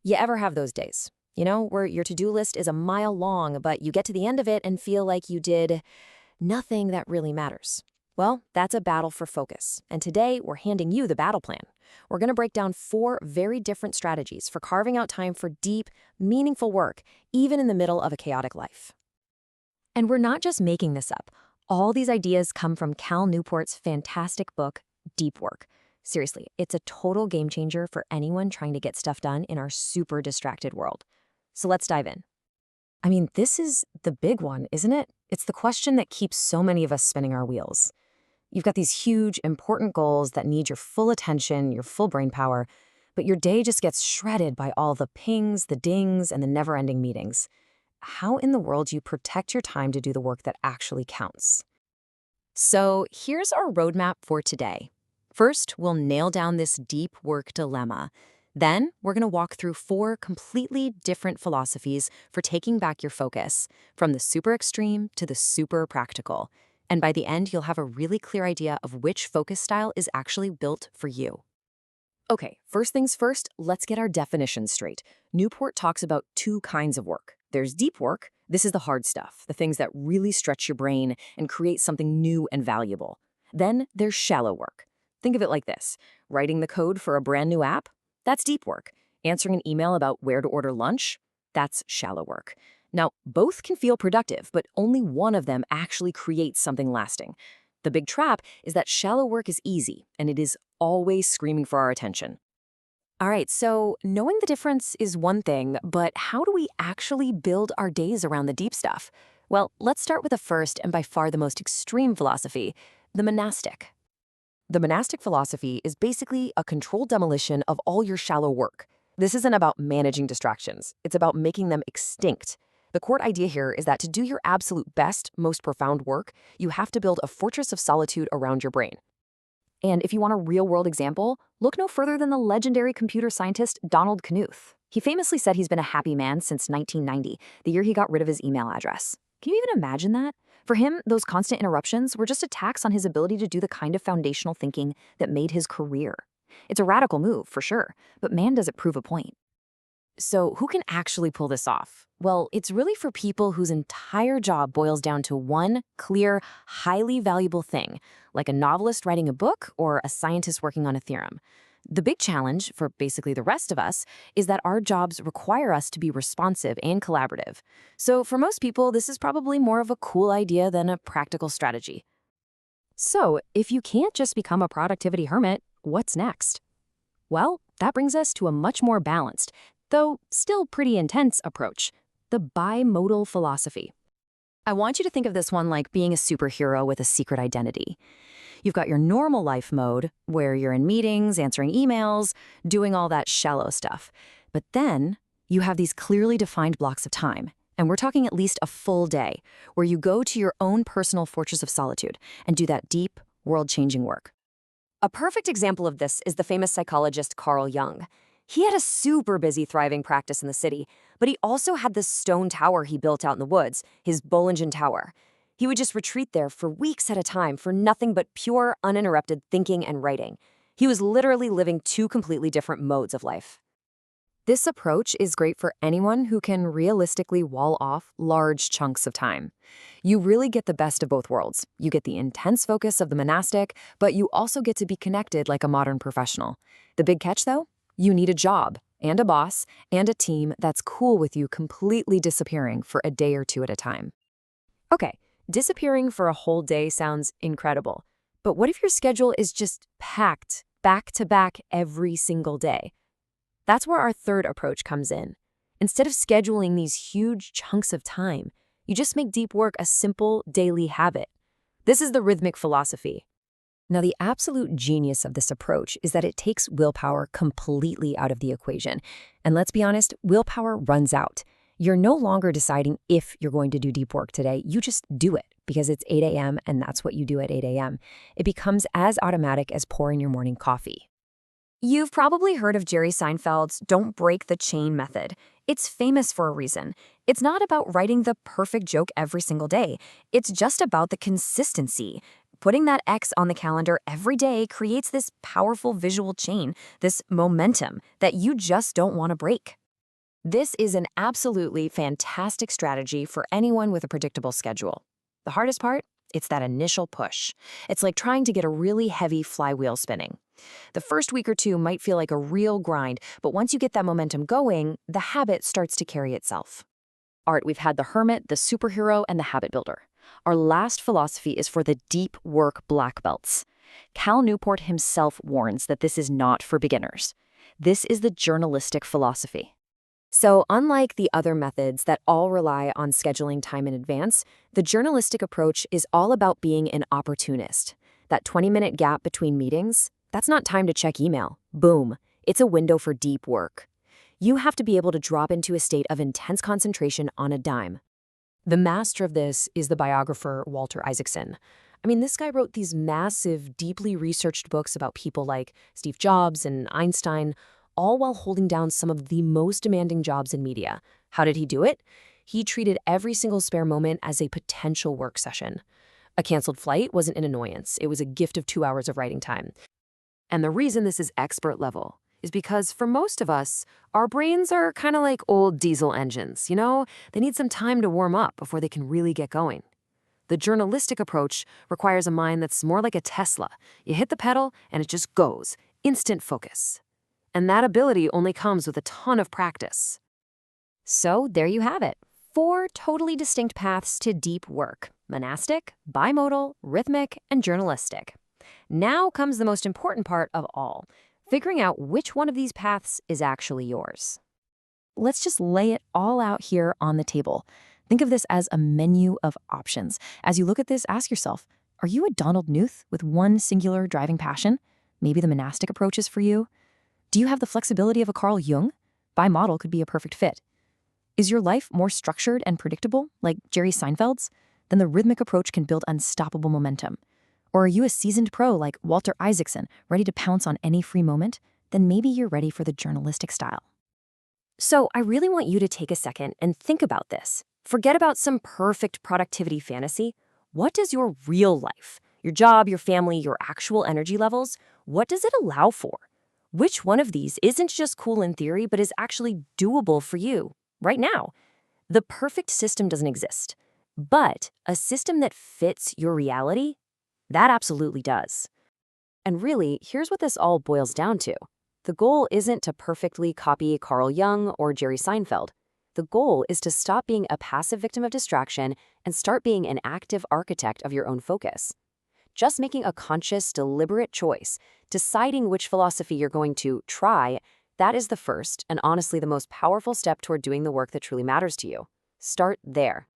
You ever have those days, where your to-do list is a mile long, but you get to the end of it and feel like you did nothing that really matters? Well, that's a battle for focus. And today, we're handing you the battle plan. We're going to break down 4 very different strategies for carving out time for deep, meaningful work, even in the middle of a chaotic life. And we're not just making this up. All these ideas come from Cal Newport's fantastic book, Deep Work. Seriously, it's a total game changer for anyone trying to get stuff done in our super distracted world. So let's dive in. I mean, this is the big one, isn't it? It's the question that keeps so many of us spinning our wheels. You've got these huge, important goals that need your full attention, your full brain power, but your day just gets shredded by all the pings, the dings, and the never-ending meetings. How in the world do you protect your time to do the work that actually counts? So here's our roadmap for today. First, we'll nail down this deep work dilemma. Then, we're going to walk through 4 completely different philosophies for taking back your focus, from the super extreme to the super practical. And by the end, you'll have a really clear idea of which focus style is actually built for you. Okay, first things first, let's get our definitions straight. Newport talks about 2 kinds of work. There's deep work. This is the hard stuff, the things that really stretch your brain and create something new and valuable. Then there's shallow work. Think of it like this: writing the code for a brand new app? That's deep work. Answering an email about where to order lunch? That's shallow work. Now, both can feel productive, but only one of them actually creates something lasting. The big trap is that shallow work is easy, and it is always screaming for our attention. All right, so knowing the difference is one thing, but how do we actually build our days around the deep stuff? Well, let's start with the first and by far the most extreme philosophy, the monastic. The monastic philosophy is basically a controlled demolition of all your shallow work. This isn't about managing distractions. It's about making them extinct. The core idea here is that to do your absolute best, most profound work, you have to build a fortress of solitude around your brain. And if you want a real-world example, look no further than the legendary computer scientist Donald Knuth. He famously said he's been a happy man since 1990, the year he got rid of his email address. Can you even imagine that? For him, those constant interruptions were just attacks on his ability to do the kind of foundational thinking that made his career. It's a radical move, for sure, but man, does it prove a point. So who can actually pull this off? Well, it's really for people whose entire job boils down to one clear, highly valuable thing, like a novelist writing a book or a scientist working on a theorem. The big challenge for basically the rest of us is that our jobs require us to be responsive and collaborative. So for most people, this is probably more of a cool idea than a practical strategy. So if you can't just become a productivity hermit, what's next? Well, that brings us to a much more balanced, though still pretty intense approach, the bimodal philosophy. I want you to think of this one like being a superhero with a secret identity. You've got your normal life mode, where you're in meetings, answering emails, doing all that shallow stuff. But then you have these clearly defined blocks of time, and we're talking at least a full day, where you go to your own personal fortress of solitude and do that deep, world-changing work. A perfect example of this is the famous psychologist Carl Jung. He had a super busy, thriving practice in the city, but he also had this stone tower he built out in the woods, his Bollingen Tower. He would just retreat there for weeks at a time for nothing but pure, uninterrupted thinking and writing. He was literally living 2 completely different modes of life. This approach is great for anyone who can realistically wall off large chunks of time. You really get the best of both worlds. You get the intense focus of the monastic, but you also get to be connected like a modern professional. The big catch, though? You need a job, and a boss, and a team that's cool with you completely disappearing for a day or 2 at a time. Okay, disappearing for a whole day sounds incredible. But what if your schedule is just packed, back to back every single day? That's where our third approach comes in. Instead of scheduling these huge chunks of time, you just make deep work a simple daily habit. This is the rhythmic philosophy. Now, the absolute genius of this approach is that it takes willpower completely out of the equation. And let's be honest, willpower runs out. You're no longer deciding if you're going to do deep work today. You just do it because it's 8 a.m. and that's what you do at 8 a.m. It becomes as automatic as pouring your morning coffee. You've probably heard of Jerry Seinfeld's "don't break the chain" method. It's famous for a reason. It's not about writing the perfect joke every single day. It's just about the consistency. Putting that X on the calendar every day creates this powerful visual chain, this momentum that you just don't want to break. This is an absolutely fantastic strategy for anyone with a predictable schedule. The hardest part? It's that initial push. It's like trying to get a really heavy flywheel spinning. The first week or two might feel like a real grind, but once you get that momentum going, the habit starts to carry itself. Art, we've had the hermit, the superhero, and the habit builder. Our last philosophy is for the deep work black belts. Cal Newport himself warns that this is not for beginners. This is the journalistic philosophy. So, unlike the other methods that all rely on scheduling time in advance, the journalistic approach is all about being an opportunist. That 20-minute gap between meetings, that's not time to check email. Boom. It's a window for deep work. You have to be able to drop into a state of intense concentration on a dime. The master of this is the biographer Walter Isaacson. I mean, this guy wrote these massive, deeply researched books about people like Steve Jobs and Einstein, all while holding down some of the most demanding jobs in media. How did he do it? He treated every single spare moment as a potential work session. A canceled flight wasn't an annoyance. It was a gift of 2 hours of writing time. And the reason this is expert level is because for most of us, our brains are kind of like old diesel engines, you know? They need some time to warm up before they can really get going. The journalistic approach requires a mind that's more like a Tesla. You hit the pedal and it just goes. Instant focus. And that ability only comes with a ton of practice. So there you have it. 4 totally distinct paths to deep work: monastic, bimodal, rhythmic, and journalistic. Now comes the most important part of all, figuring out which one of these paths is actually yours. Let's just lay it all out here on the table. Think of this as a menu of options. As you look at this, ask yourself, are you a Donald Knuth with one singular driving passion? Maybe the monastic approach is for you. Do you have the flexibility of a Carl Jung? Bimodal could be a perfect fit. Is your life more structured and predictable, like Jerry Seinfeld's? Then the rhythmic approach can build unstoppable momentum. Or are you a seasoned pro like Walter Isaacson, ready to pounce on any free moment? Then maybe you're ready for the journalistic style. So I really want you to take a second and think about this. Forget about some perfect productivity fantasy. What does your real life, your job, your family, your actual energy levels, what does it allow for? Which one of these isn't just cool in theory, but is actually doable for you right now? The perfect system doesn't exist, but a system that fits your reality, that absolutely does. And really, here's what this all boils down to. The goal isn't to perfectly copy Carl Jung or Jerry Seinfeld. The goal is to stop being a passive victim of distraction and start being an active architect of your own focus. Just making a conscious, deliberate choice, deciding which philosophy you're going to try, that is the first and honestly the most powerful step toward doing the work that truly matters to you. Start there.